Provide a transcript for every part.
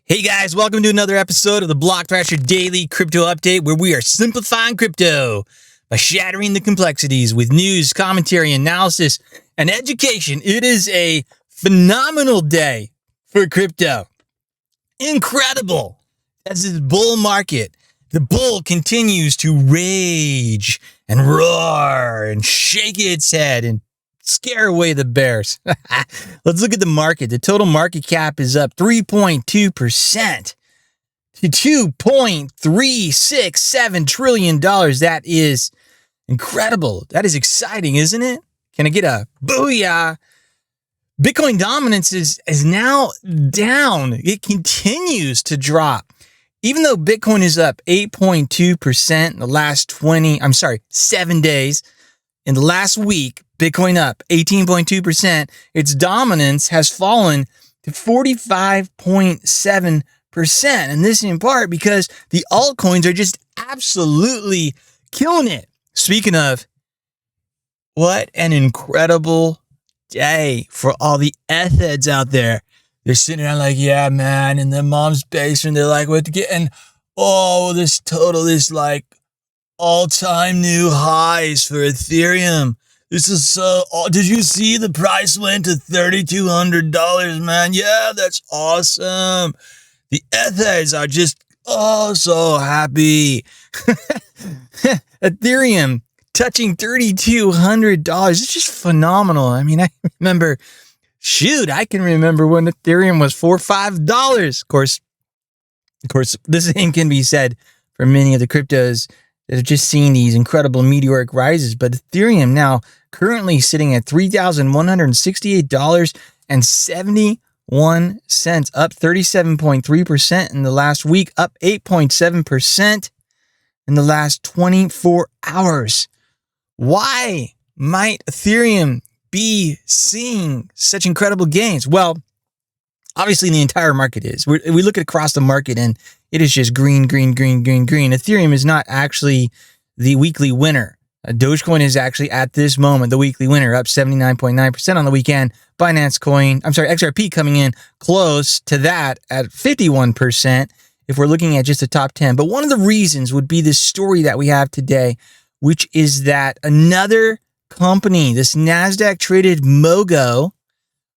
Hey guys, welcome to another episode of the Block Thrasher Daily Crypto Update, where we are simplifying crypto by shattering the complexities with news, commentary, analysis, and education. It is a phenomenal day for crypto. Incredible. As this bull market, the bull continues to rage and roar and shake its head and scare away the bears. Let's look at the market. The total market cap is up 3.2% to $2.367 trillion. That is incredible. That is exciting, isn't it? Can I get a booyah? Bitcoin dominance is now down. It continues to drop. Even though Bitcoin is up 8.2% in the last 7 days, in the last week, Bitcoin up 18.2%. Its dominance has fallen to 45.7%. And this in part because the altcoins are just absolutely killing it. Speaking of, what an incredible day for all the ETHheads out there. They're sitting around like, yeah, man, in their mom's basement. They're like, what to get? And this total is like all-time new highs for Ethereum. This is so... did you see the price went to $3,200, man? Yeah, that's awesome. The ETHheads are just so happy. Ethereum touching $3,200. It's just phenomenal. I mean, I can remember when Ethereum was $4 or $5. Of course, the same can be said for many of the cryptos that have just seen these incredible meteoric rises. But Ethereum now currently sitting at $3,168.71, up 37.3% in the last week, up 8.7% in the last 24 hours. Why might Ethereum be seeing such incredible gains? Well, obviously the entire market is. We look at across the market and it is just green, green, green, green, green. Ethereum is not actually the weekly winner. Dogecoin is actually at this moment the weekly winner, up 79.9% on the weekend. XRP coming in close to that at 51% if we're looking at just the top 10. But one of the reasons would be this story that we have today, which is that another company, this NASDAQ traded MOGO,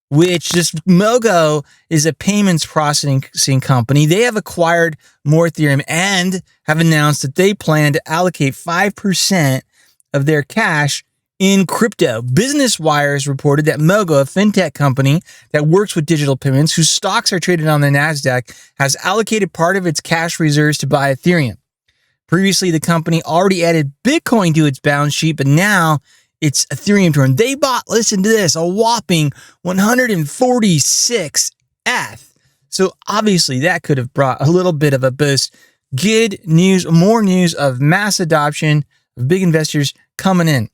which this MOGO is a payments processing company. They have acquired more Ethereum and have announced that they plan to allocate 5% of their cash in crypto. Business Wires reported that MOGO, a fintech company that works with digital payments, whose stocks are traded on the NASDAQ, has allocated part of its cash reserves to buy Ethereum. Previously, the company already added Bitcoin to its balance sheet, but now it's Ethereum turn. They bought, listen to this, a whopping 146 ETH. So obviously that could have brought a little bit of a boost. Good news, more news of mass adoption of big investors coming in.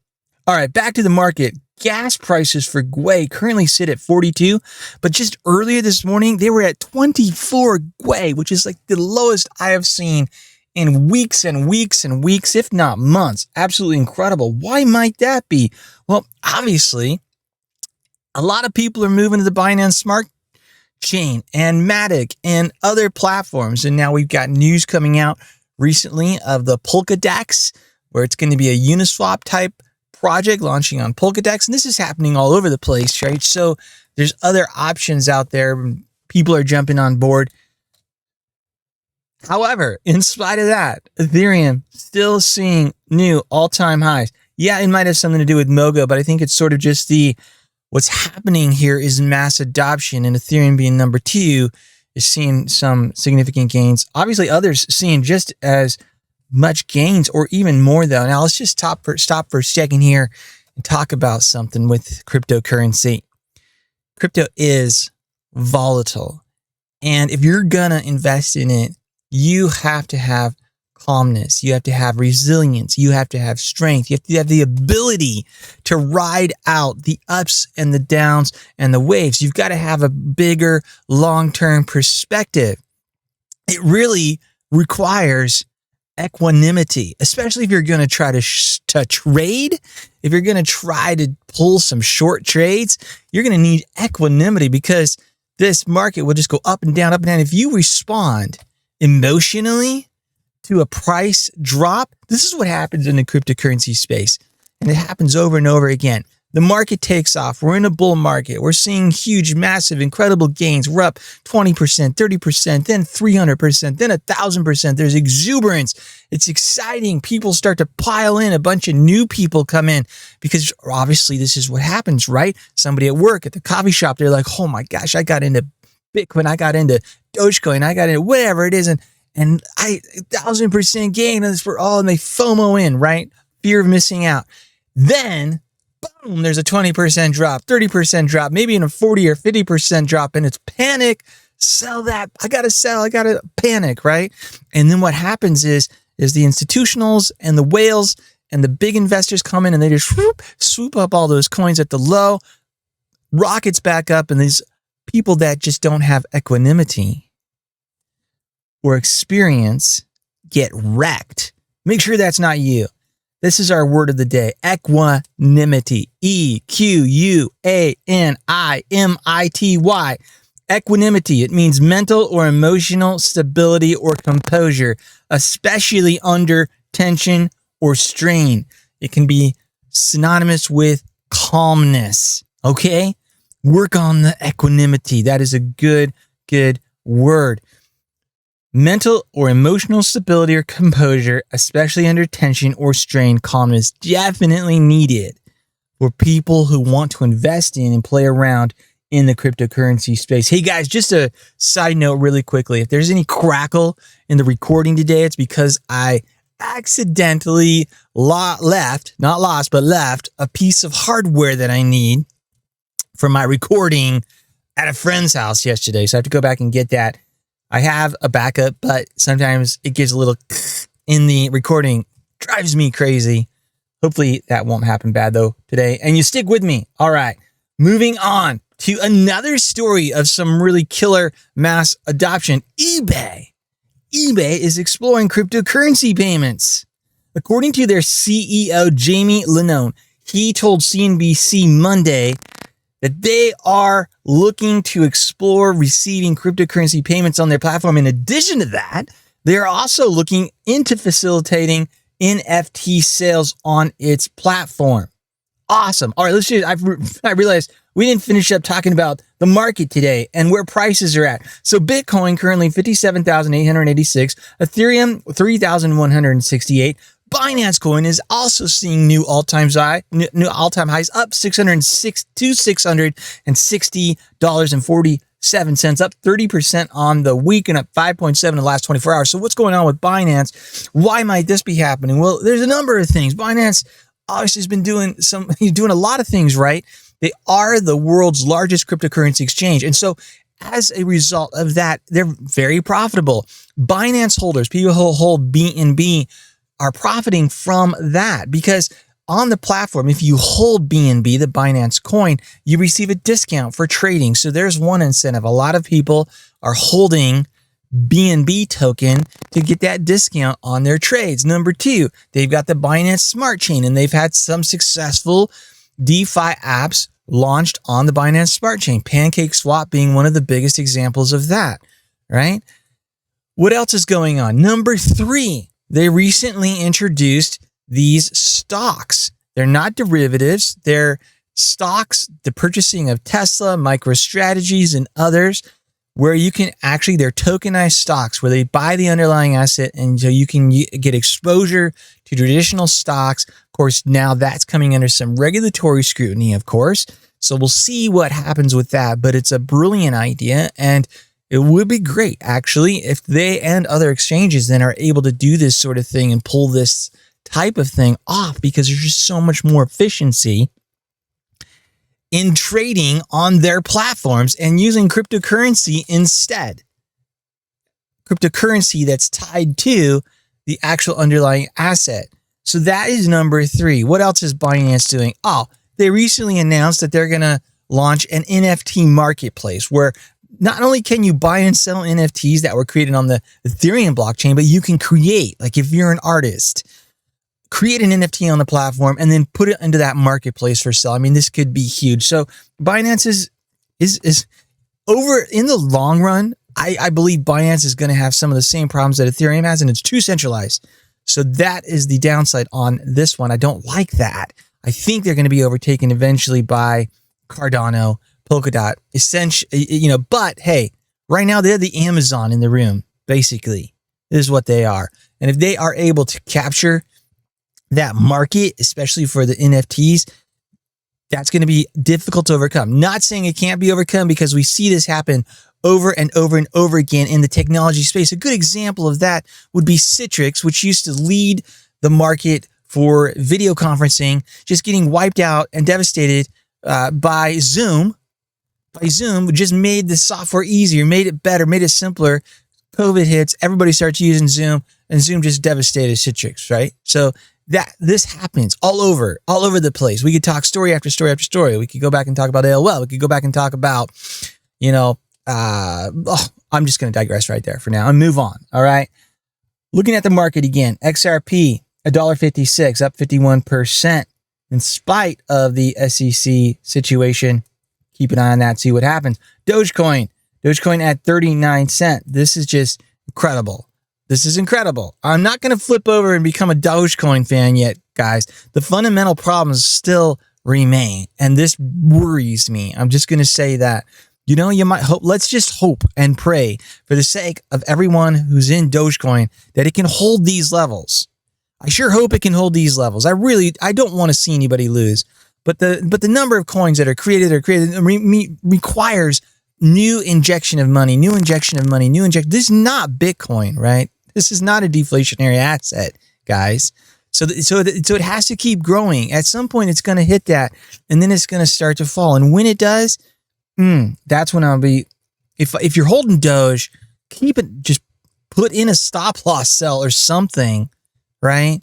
All right, back to the market. Gas prices for GWAY currently sit at 42, but just earlier this morning, they were at 24 GWAY, which is like the lowest I have seen in weeks and weeks and weeks, if not months. Absolutely incredible. Why might that be? Well, obviously, a lot of people are moving to the Binance Smart Chain and Matic and other platforms. And now we've got news coming out recently of the Polkadot, where it's going to be a Uniswap type project launching on Polkadot. And this is happening all over the place, right? So there's other options out there. People are jumping on board. However, in spite of that, Ethereum still seeing new all-time highs. Yeah, it might have something to do with MOGO, but I think it's sort of just what's happening here is mass adoption, and Ethereum being number 2 is seeing some significant gains. Obviously, others seeing just as much gains or even more, though. Now, let's just stop for a second here and talk about something with cryptocurrency. Crypto is volatile, and if you're going to invest in it, you have to have calmness. You have to have resilience. You have to have strength. You have to have the ability to ride out the ups and the downs and the waves. You've got to have a bigger long-term perspective. It really requires equanimity, especially if you're going to try to trade. If you're going to try to pull some short trades, you're going to need equanimity, because this market will just go up and down, up and down. If you respond emotionally to a price drop, this is what happens in the cryptocurrency space. And it happens over and over again. The market takes off. We're in a bull market. We're seeing huge, massive, incredible gains. We're up 20%, 30%, then 300%, then 1,000%. There's exuberance. It's exciting. People start to pile in. A bunch of new people come in because obviously this is what happens, right? Somebody at work, at the coffee shop, they're like, oh my gosh, I got into Bitcoin. I got into Dogecoin. I got into whatever it is. And I 1,000% gain for all, and they FOMO in, right? Fear of missing out. Then, boom, there's a 20% drop, 30% drop, maybe even a 40 or 50% drop, and it's panic. Sell that. I got to sell. I got to panic, right? And then what happens is the institutionals and the whales and the big investors come in and they just swoop up all those coins at the low, rockets back up, and these people that just don't have equanimity or experience get wrecked. Make sure that's not you. This is our word of the day, equanimity, EQUANIMITY. Equanimity, it means mental or emotional stability or composure, especially under tension or strain. It can be synonymous with calmness, okay? Work on the equanimity. That is a good word. Mental or emotional stability or composure, especially under tension or strain, calmness, definitely needed for people who want to invest in and play around in the cryptocurrency space. Hey guys, just a side note really quickly. If there's any crackle in the recording today, it's because I accidentally left a piece of hardware that I need for my recording at a friend's house yesterday. So I have to go back and get that. I have a backup, but sometimes it gives a little in the recording. Drives me crazy. Hopefully that won't happen bad though today. And you stick with me. All right. Moving on to another story of some really killer mass adoption. eBay is exploring cryptocurrency payments. According to their CEO, Jamie Lenone, he told CNBC Monday that they are looking to explore receiving cryptocurrency payments on their platform. In addition to that, they are also looking into facilitating NFT sales on its platform. Awesome. All right, let's just, I realized we didn't finish up talking about the market today and where prices are at. So Bitcoin currently 57,886, Ethereum 3,168. Binance coin is also seeing new all-time highs, up $660.47, up 30% on the week and up 5.7 in the last 24 hours. So what's going on with Binance? Why might this be happening? Well, there's a number of things. Binance obviously has been doing a lot of things right. They are the world's largest cryptocurrency exchange. And so as a result of that, they're very profitable. Binance holders, people who hold BNB, are profiting from that because on the platform, if you hold BNB, the Binance coin, you receive a discount for trading. So there's one incentive. A lot of people are holding BNB token to get that discount on their trades. Number two, they've got the Binance Smart Chain, and they've had some successful DeFi apps launched on the Binance Smart Chain, PancakeSwap being one of the biggest examples of that, right? What else is going on? Number three, they recently introduced these stocks. They're not derivatives. They're stocks, the purchasing of Tesla, MicroStrategies, and others, where you can actually, they're tokenized stocks where they buy the underlying asset and so you can get exposure to traditional stocks. Of course, now that's coming under some regulatory scrutiny, of course. So we'll see what happens with that, but it's a brilliant idea. And it would be great, actually, if they and other exchanges then are able to do this sort of thing and pull this type of thing off because there's just so much more efficiency in trading on their platforms and using cryptocurrency instead. Cryptocurrency that's tied to the actual underlying asset. So that is number three. What else is Binance doing? Oh, they recently announced that they're going to launch an NFT marketplace where not only can you buy and sell NFTs that were created on the Ethereum blockchain, but you can create, like if you're an artist, create an NFT on the platform and then put it into that marketplace for sale. I mean, this could be huge. So Binance is over in the long run, I believe Binance is going to have some of the same problems that Ethereum has, and it's too centralized. So that is the downside on this one. I don't like that. I think they're going to be overtaken eventually by Cardano, Polkadot, essentially, but hey, right now they're the Amazon in the room, basically. This is what they are. And if they are able to capture that market, especially for the NFTs, that's going to be difficult to overcome. Not saying it can't be overcome, because we see this happen over and over and over again in the technology space. A good example of that would be Citrix, which used to lead the market for video conferencing, just getting wiped out and devastated by Zoom. Zoom just made the software easier, made it better, made it simpler. COVID hits, everybody starts using Zoom, and Zoom just devastated Citrix, right? So this happens all over the place. We could talk story after story after story. We could go back and talk about AOL. We could go back and talk about, I'm just going to digress right there for now and move on. All right. Looking at the market again, XRP, $1.56, up 51%. In spite of the SEC situation, keep an eye on that, see what happens. Dogecoin at 39 cents. This is just incredible. This is incredible. I'm not going to flip over and become a Dogecoin fan yet, guys. The fundamental problems still remain, and this worries me. I'm just going to say that. You might hope, let's just hope and pray for the sake of everyone who's in Dogecoin that it can hold these levels. I sure hope it can hold these levels. I don't want to see anybody lose, but the number of coins that are created requires new injection of money. This is not Bitcoin, right? This is not a deflationary asset, guys. So it has to keep growing. At some point, it's going to hit that, and then it's going to start to fall. And when it does, that's when I'll be. If you're holding Doge, keep it. Just put in a stop loss sell or something, right?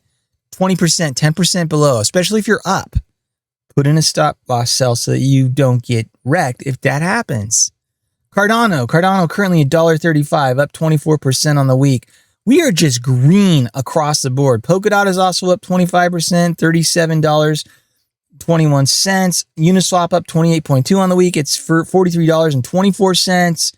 20%, 10% below, especially if you're up. Put in a stop loss sell so that you don't get wrecked if that happens. Cardano currently $1.35, up 24% on the week. We are just green across the board. Polkadot is also up 25%, $37.21. Uniswap up 28.2 on the week. It's for $43.24.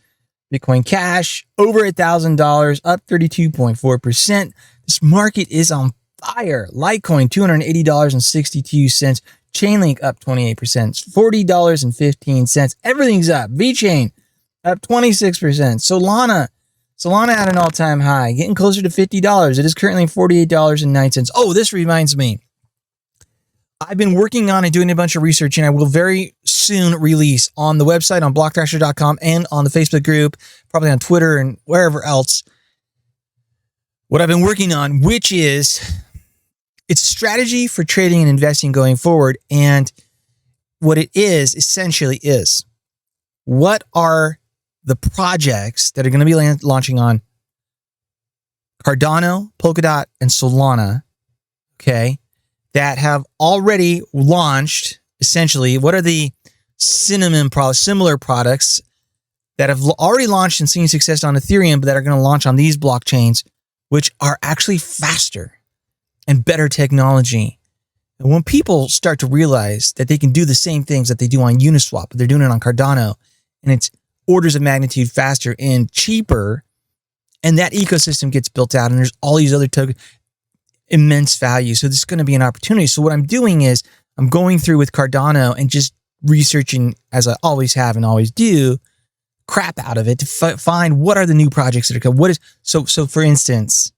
Bitcoin Cash over $1,000, up 32.4%. This market is on fire. Litecoin $280.62. Chainlink up 28%, $40.15. Everything's up. VeChain up 26%. Solana at an all-time high, getting closer to $50. It is currently $48.09. Oh, this reminds me. I've been working on and doing a bunch of research, and I will very soon release on the website, on blockthrasher.com, and on the Facebook group, probably on Twitter and wherever else, what I've been working on, which is it's a strategy for trading and investing going forward. And what it is essentially is, what are the projects that are going to be launching on Cardano, Polkadot, and Solana, okay, that have already launched, essentially? What are the similar products that have already launched and seen success on Ethereum, but that are going to launch on these blockchains, which are actually faster and better technology? And when people start to realize that they can do the same things that they do on Uniswap, but they're doing it on Cardano, and it's orders of magnitude faster and cheaper, and that ecosystem gets built out, and there's all these other immense value. So this is going to be an opportunity. So what I'm doing is I'm going through with Cardano and just researching, as I always have and always do, crap out of it to find what are the new projects that are coming. So for instance,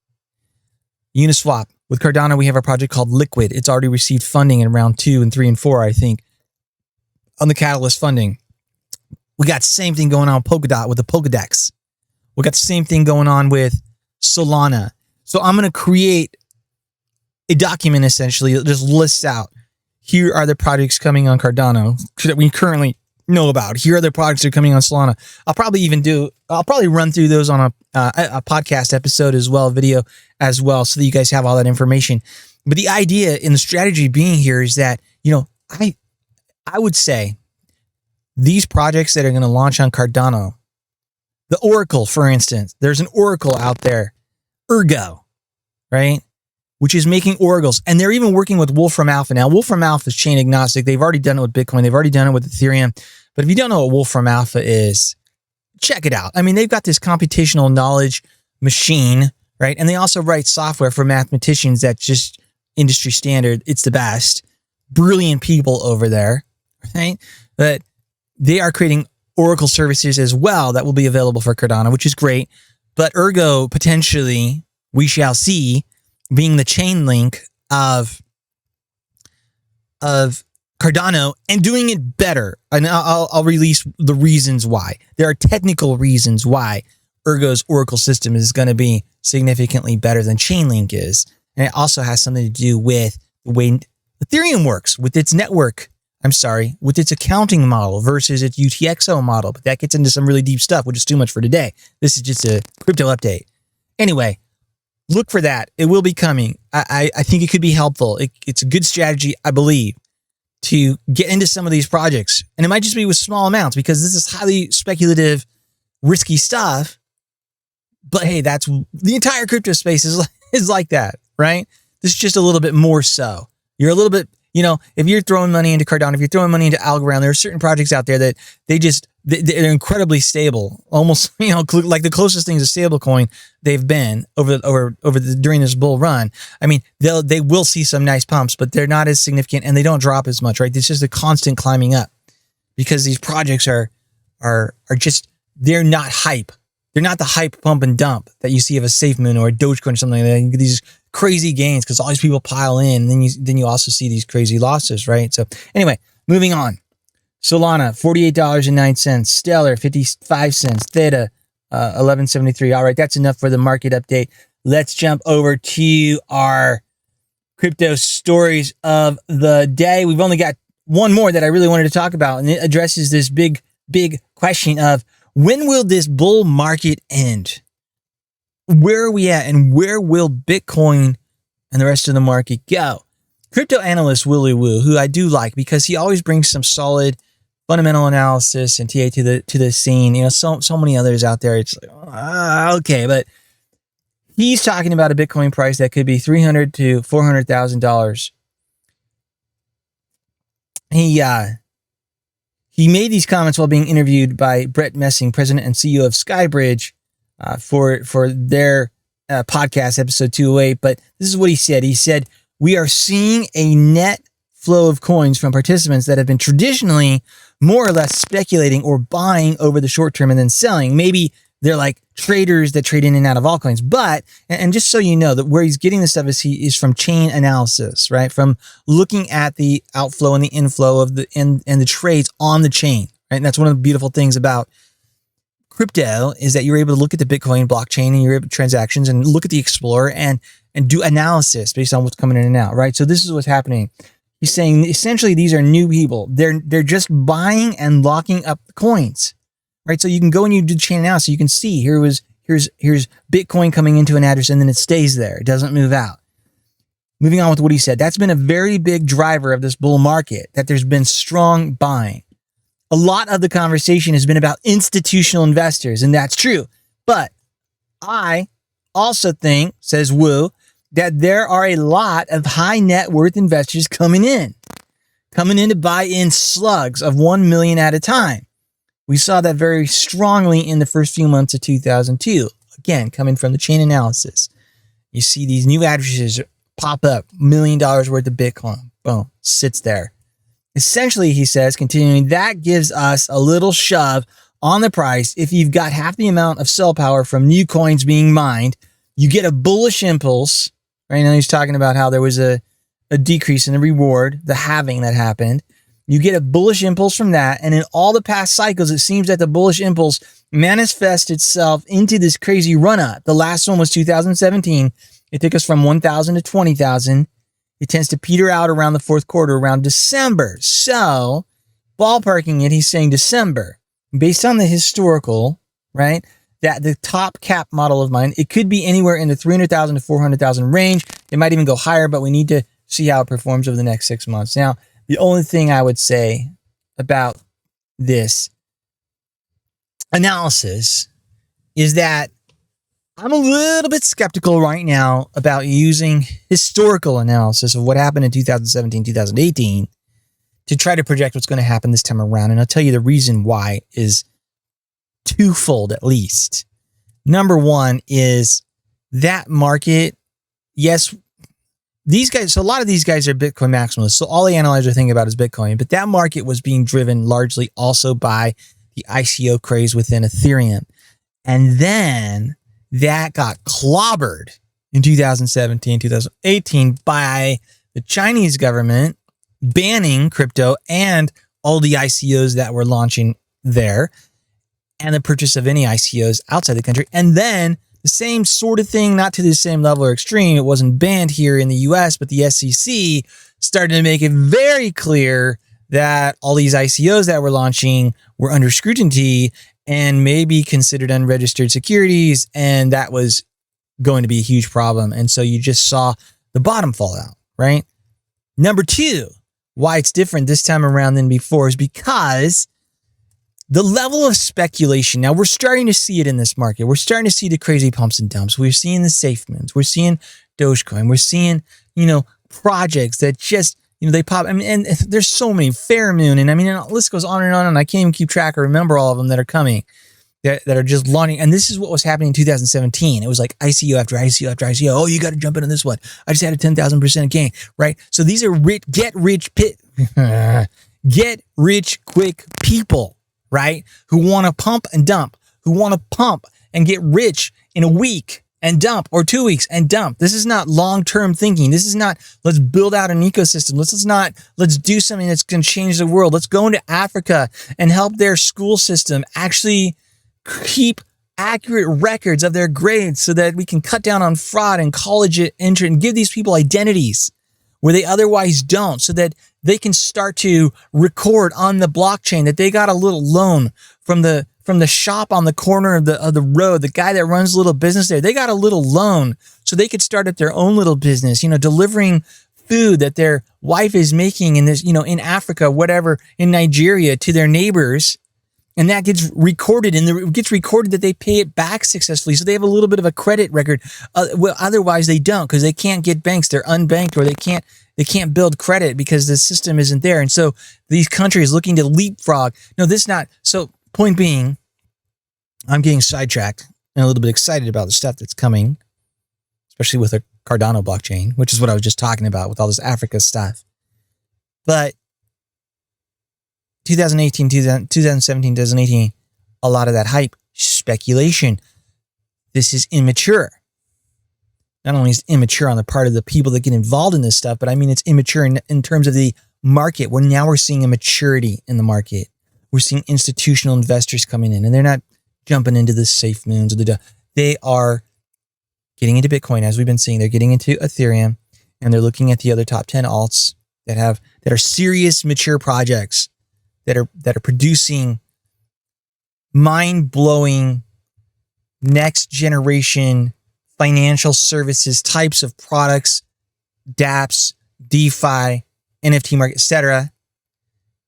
Uniswap. With Cardano, we have a project called Liquid. It's already received funding in round 2 and 3 and 4, I think, on the Catalyst funding. We got the same thing going on with Polkadot with the Pokedex. We got the same thing going on with Solana. So I'm going to create a document, essentially, that just lists out, here are the projects coming on Cardano that we currently know about. Here are the projects that are coming on Solana. I'll probably run through those on a podcast episode as well, video as well, so that you guys have all that information. But the idea in the strategy being here is that, I would say these projects that are going to launch on Cardano, the Oracle, for instance, there's an Oracle out there, Ergo, right? Which is making oracles. And they're even working with Wolfram Alpha. Now, Wolfram Alpha is chain agnostic. They've already done it with Bitcoin. They've already done it with Ethereum. But if you don't know what Wolfram Alpha is, check it out. I mean, they've got this computational knowledge machine, right? And they also write software for mathematicians that's just industry standard. It's the best. Brilliant people over there, right? But they are creating Oracle services as well that will be available for Cardano, which is great. But ergo, potentially, we shall see being the chain link of Cardano and doing it better. And I'll release the reasons why. There are technical reasons why Ergo's Oracle system is going to be significantly better than Chainlink is. And it also has something to do with the way Ethereum works with its network. With its accounting model versus its UTXO model. But that gets into some really deep stuff, which is too much for today. This is just a crypto update. Anyway, look for that. It will be coming. I think it could be helpful. It's a good strategy, I believe, to get into some of these projects. And it might just be with small amounts because this is highly speculative, risky stuff. But hey, that's the entire crypto space is like that, right? This is just a little bit more so. You're a little bit, if you're throwing money into Cardano, if you're throwing money into Algorand, there are certain projects out there that they're incredibly stable, almost, like the closest thing to stable coin they've been during this bull run. I mean, they will see some nice pumps, but they're not as significant and they don't drop as much, right? It's just a constant climbing up because these projects are just, they're not hype. They're not the hype pump and dump that you see of a SafeMoon or a Dogecoin or something like that. These crazy gains because all these people pile in, and then you also see these crazy losses, right? So anyway, moving on. Solana, $48.09. Stellar, 55 cents. Theta, 11.73. All right, that's enough for the market update. Let's jump over to our crypto stories of the day. We've only got one more that I really wanted to talk about, and it addresses this big question of when will this bull market end? Where are we at, and where will Bitcoin and the rest of the market go? Crypto analyst Willy Woo, who I do like because he always brings some solid fundamental analysis and TA to the scene. So many others out there. It's like, okay, but he's talking about a Bitcoin price that could be $300,000 to $400,000. He made these comments while being interviewed by Brett Messing, president and CEO of Skybridge, for their podcast, episode 208. But this is what he said. He said, "We are seeing a net flow of coins from participants that have been traditionally more or less speculating or buying over the short term and then selling. Maybe they're like traders that trade in and out of altcoins." But, and just so you know, that where he's getting this stuff is from chain analysis, right? From looking at the outflow and the inflow of and the trades on the chain, right? And that's one of the beautiful things about crypto is that you're able to look at the Bitcoin blockchain and you're able to transactions and look at the Explorer and do analysis based on what's coming in and out, right? So this is what's happening. He's saying essentially these are new people. They're just buying and locking up the coins, right? So you can go and you do chain analysis. You can see here's Bitcoin coming into an address and then it stays there. It doesn't move out. Moving on with what he said, that's been a very big driver of this bull market, that there's been strong buying. A lot of the conversation has been about institutional investors, and that's true. But I also think, says Wu, that there are a lot of high net worth investors coming in to buy in slugs of 1 million at a time. We saw that very strongly in the first few months of 2002. Again, coming from the chain analysis. You see these new addresses pop up, $1 million worth of Bitcoin. Boom, sits there. Essentially, he says, continuing, that gives us a little shove on the price. If you've got half the amount of sell power from new coins being mined, you get a bullish impulse. Right now, he's talking about how there was a decrease in the reward, the halving that happened. You get a bullish impulse from that. And in all the past cycles, it seems that the bullish impulse manifests itself into this crazy run-up. The last one was 2017. It took us from 1,000 to 20,000. It tends to peter out around the fourth quarter, around December. So, ballparking it, he's saying December. Based on the historical, right, that the top cap model of mine, it could be anywhere in the 300,000 to 400,000 range. It might even go higher, but we need to see how it performs over the next 6 months. Now, the only thing I would say about this analysis is that I'm a little bit skeptical right now about using historical analysis of what happened in 2017, 2018 to try to project what's going to happen this time around. And I'll tell you the reason why is twofold at least. Number one is that market. Yes, these guys, so a lot of these guys are Bitcoin maximalists. So all the analyzers are thinking about is Bitcoin, but that market was being driven largely also by the ICO craze within Ethereum. And then that got clobbered in 2017, 2018 by the Chinese government banning crypto and all the ICOs that were launching there and the purchase of any ICOs outside the country. And then the same sort of thing, not to the same level or extreme. It wasn't banned here in the US, but the SEC started to make it very clear that all these ICOs that were launching were under scrutiny and maybe considered unregistered securities. And that was going to be a huge problem. And so you just saw the bottom fall out, right? Number two, why it's different this time around than before is because the level of speculation. Now we're starting to see it in this market. We're starting to see the crazy pumps and dumps. We're seeing the safe moons. We're seeing Dogecoin. We're seeing, projects that just, they pop. I mean, and there's so many Fair Moon. And I mean, the list goes on and on. And I can't even keep track or remember all of them that are coming that are just launching. And this is what was happening in 2017. It was like ICO after ICO after ICO. Oh, you got to jump into this one. I just had a 10,000% gain, right? So these are get rich quick people. Right? Who want to pump and dump, who want to pump and get rich in a week and dump, or 2 weeks and dump. This is not long-term thinking. This is not, let's build out an ecosystem. Let's do something that's going to change the world. Let's go into Africa and help their school system actually keep accurate records of their grades so that we can cut down on fraud and college entry and give these people identities where they otherwise don't, so that they can start to record on the blockchain that they got a little loan from the shop on the corner of the road, the guy that runs a little business there. They got a little loan so they could start up their own little business, delivering food that their wife is making in this, in Africa, whatever, in Nigeria to their neighbors. And that gets recorded, and it gets recorded that they pay it back successfully. So they have a little bit of a credit record. Well, otherwise they don't, because they can't get banks. They're unbanked, or they can't build credit because the system isn't there. And so these countries looking to leapfrog. No, this not. So point being, I'm getting sidetracked and a little bit excited about the stuff that's coming, especially with a Cardano blockchain, which is what I was just talking about with all this Africa stuff. But 2017, 2018, a lot of that hype, speculation. This is immature. Not only is it immature on the part of the people that get involved in this stuff, but I mean, it's immature in terms of the market, where now we're seeing a maturity in the market. We're seeing institutional investors coming in, and they're not jumping into the safe moons. They are getting into Bitcoin, as we've been seeing. They're getting into Ethereum, and they're looking at the other top 10 alts that are serious, mature projects that are producing mind-blowing next generation financial services types of products, dApps, DeFi, NFT market, etc.,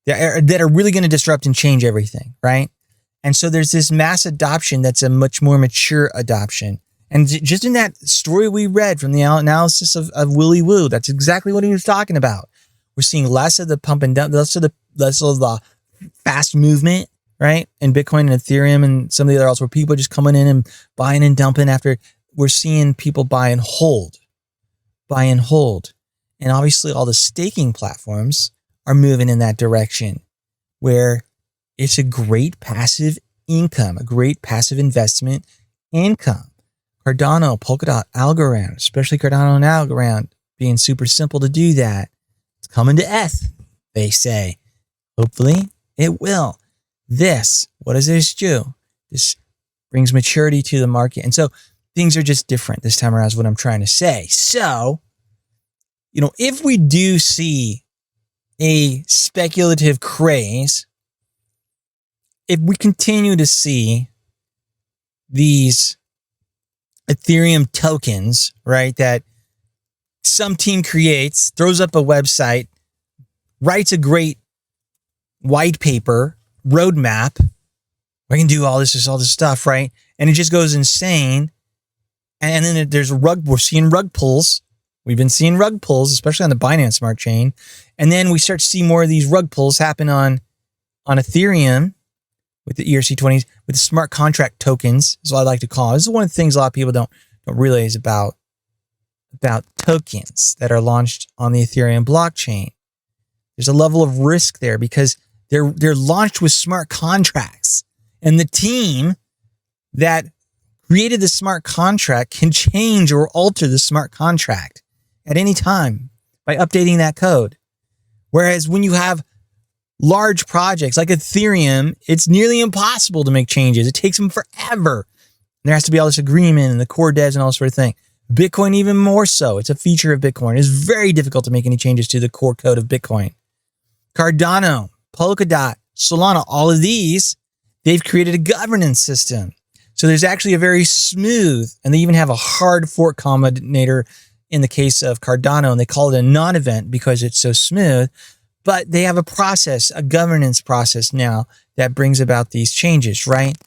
that are really going to disrupt and change everything, right? And so there's this mass adoption that's a much more mature adoption. And just in that story we read from the analysis of Willy Woo, that's exactly what he was talking about. We're seeing less of the pump and dump, less of the fast movement, right? And Bitcoin and Ethereum and some of the other alts, where people are just coming in and buying and dumping after. We're seeing people buy and hold. And obviously all the staking platforms are moving in that direction, where it's a great passive income, a great passive investment income. Cardano, Polkadot, Algorand, especially Cardano and Algorand, being super simple to do that. It's coming to ETH, they say. Hopefully it will. What does this do? This brings maturity to the market. And so things are just different this time around, is what I'm trying to say. So, if we do see a speculative craze, if we continue to see these Ethereum tokens, right, that some team creates, throws up a website, writes a great white paper, roadmap, we can do all this stuff, right? And it just goes insane. And then there's we're seeing rug pulls. We've been seeing rug pulls, especially on the Binance Smart Chain. And then we start to see more of these rug pulls happen on Ethereum with the ERC20s, with the smart contract tokens, is what I like to call it. This is one of the things a lot of people don't realize about tokens that are launched on the Ethereum blockchain. There's a level of risk there because they're launched with smart contracts, and the team that created the smart contract can change or alter the smart contract at any time by updating that code. Whereas when you have large projects like Ethereum, it's nearly impossible to make changes. It takes them forever. There has to be all this agreement and the core devs and all this sort of thing. Bitcoin even more so. It's a feature of Bitcoin. It's very difficult to make any changes to the core code of Bitcoin. Cardano, Polkadot, Solana, all of these, they've created a governance system. So there's actually a very smooth, and they even have a hard fork combinator in the case of Cardano, and they call it a non-event because it's so smooth. But they have a process, a governance process now that brings about these changes, right?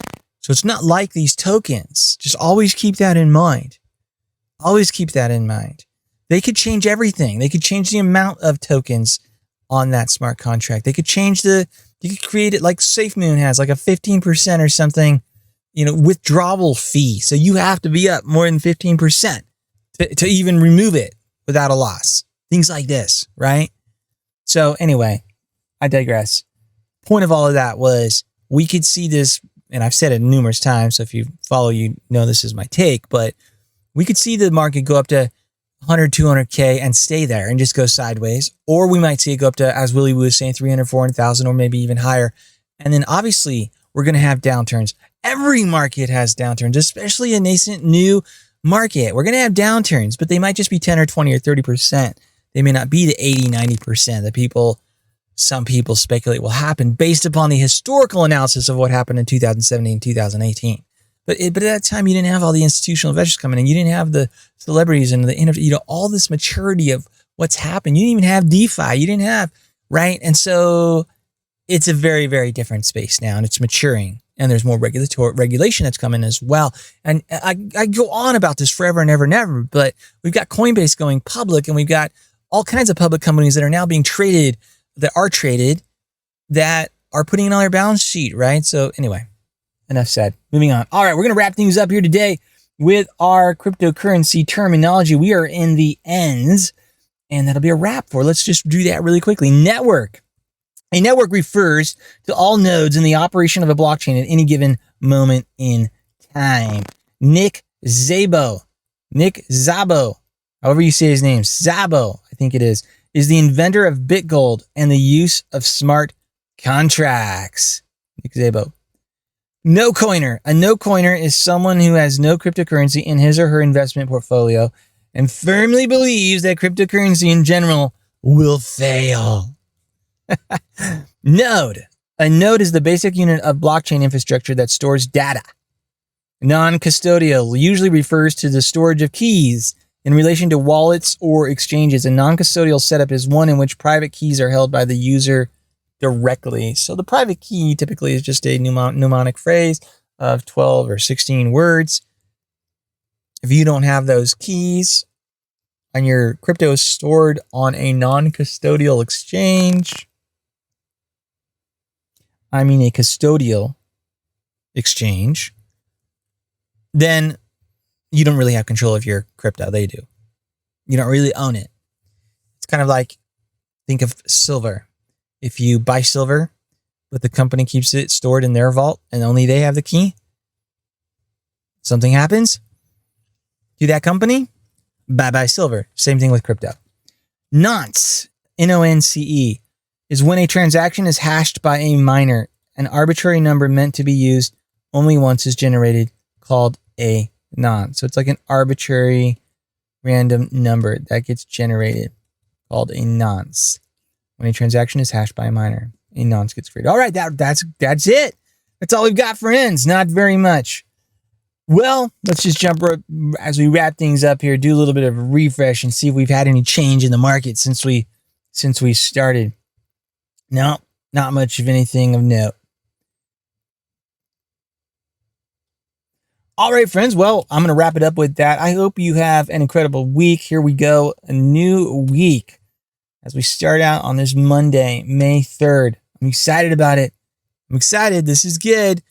So it's not like these tokens. Just always keep that in mind. Always keep that in mind. They could change everything. They could change the amount of tokens on that smart contract. They could change you could create it like SafeMoon has, like a 15% or something, withdrawal fee. So you have to be up more than 15% to even remove it without a loss. Things like this, right? So anyway, I digress. Point of all of that was we could see this, and I've said it numerous times, so if you follow, you know this is my take, but we could see the market go up to 100, 200K and stay there and just go sideways. Or we might see it go up to, as Willie Woo was saying, 300, 400,000, or maybe even higher. And then obviously we're going to have downturns. Every market has downturns, especially a nascent new market. We're going to have downturns, but they might just be 10 or 20 or 30%. They may not be the 80, 90% that some people speculate will happen based upon the historical analysis of what happened in 2017 and 2018. But at that time, you didn't have all the institutional investors coming in. You didn't have the celebrities and all this maturity of what's happened. You didn't even have DeFi. You didn't have, right? And so it's a very, very different space now, and it's maturing. And there's more regulation that's coming as well. And I go on about this forever and ever and ever, but we've got Coinbase going public, and we've got all kinds of public companies that are now being traded, that are putting it on their balance sheet, right? So anyway, enough said. Moving on. All right, we're going to wrap things up here today with our cryptocurrency terminology. We are in the ends, and that'll be a wrap for. Let's just do that really quickly. Network. A network refers to all nodes in the operation of a blockchain at any given moment in time. Nick Szabo, however you say his name, Szabo, I think it is the inventor of BitGold and the use of smart contracts. Nick Szabo. No coiner. A no coiner is someone who has no cryptocurrency in his or her investment portfolio and firmly believes that cryptocurrency in general will fail. Node. A node is the basic unit of blockchain infrastructure that stores data. Non-custodial usually refers to the storage of keys in relation to wallets or exchanges. A non-custodial setup is one in which private keys are held by the user directly. So the private key typically is just a mnemonic phrase of 12 or 16 words. If you don't have those keys and your crypto is stored on a non-custodial exchange, I mean a custodial exchange, then you don't really have control of your crypto. They do. You don't really own it. It's kind of like, think of silver. If you buy silver, but the company keeps it stored in their vault and only they have the key, something happens to that company, bye-bye silver. Same thing with crypto. Nonce, Nonce, is when a transaction is hashed by a miner. An arbitrary number meant to be used only once is generated, called a nonce. So it's like an arbitrary random number that gets generated, called a nonce. When a transaction is hashed by a miner, a nonce gets created. All right, that's it. That's all we've got, friends. Not very much. Well, let's just jump as we wrap things up here, do a little bit of a refresh and see if we've had any change in the market since we started. No, not much of anything of note. All right, friends. Well, I'm going to wrap it up with that. I hope you have an incredible week. Here we go. A new week as we start out on this Monday, May 3rd. I'm excited about it. I'm excited. This is good.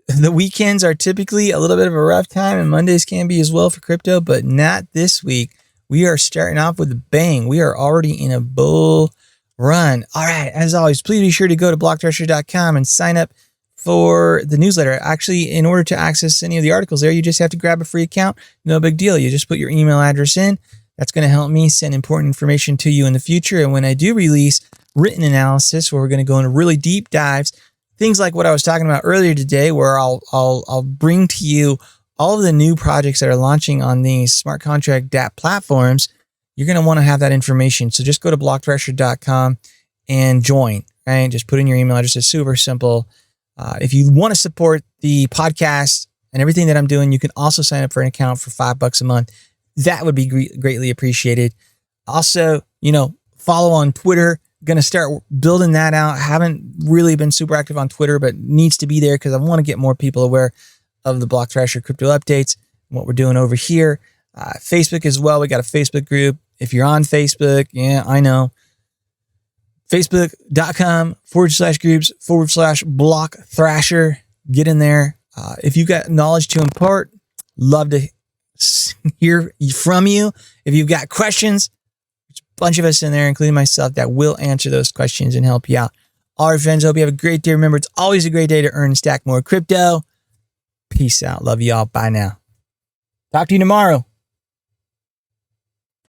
The weekends are typically a little bit of a rough time, and Mondays can be as well for crypto, but not this week. We are starting off with a bang. We are already in a bull run. All right. As always, please be sure to go to blockthrasher.com and sign up for the newsletter. Actually, in order to access any of the articles there, you just have to grab a free account. No big deal. You just put your email address in. That's going to help me send important information to you in the future. And when I do release written analysis, where we're going to go into really deep dives, things like what I was talking about earlier today, where I'll bring to you all of the new projects that are launching on these smart contract dApp platforms, you're going to want to have that information. So just go to blockthrasher.com and join, right? Just put in your email address. It's super simple. If you want to support the podcast and everything that I'm doing, you can also sign up for an account for $5 a month. That would be greatly appreciated. Also, follow on Twitter. Going to start building that out. Haven't really been super active on Twitter, but needs to be there because I want to get more people aware of the Block Thrasher crypto updates and what we're doing over here. Facebook as well. We got a Facebook group. If you're on Facebook, yeah, I know. Facebook.com/groups/Block Thrasher. Get in there. If you got knowledge to impart, love to hear from you. If you've got questions, there's a bunch of us in there, including myself, that will answer those questions and help you out. All right, friends, hope you have a great day. Remember, it's always a great day to earn and stack more crypto. Peace out. Love you all. Bye now. Talk to you tomorrow.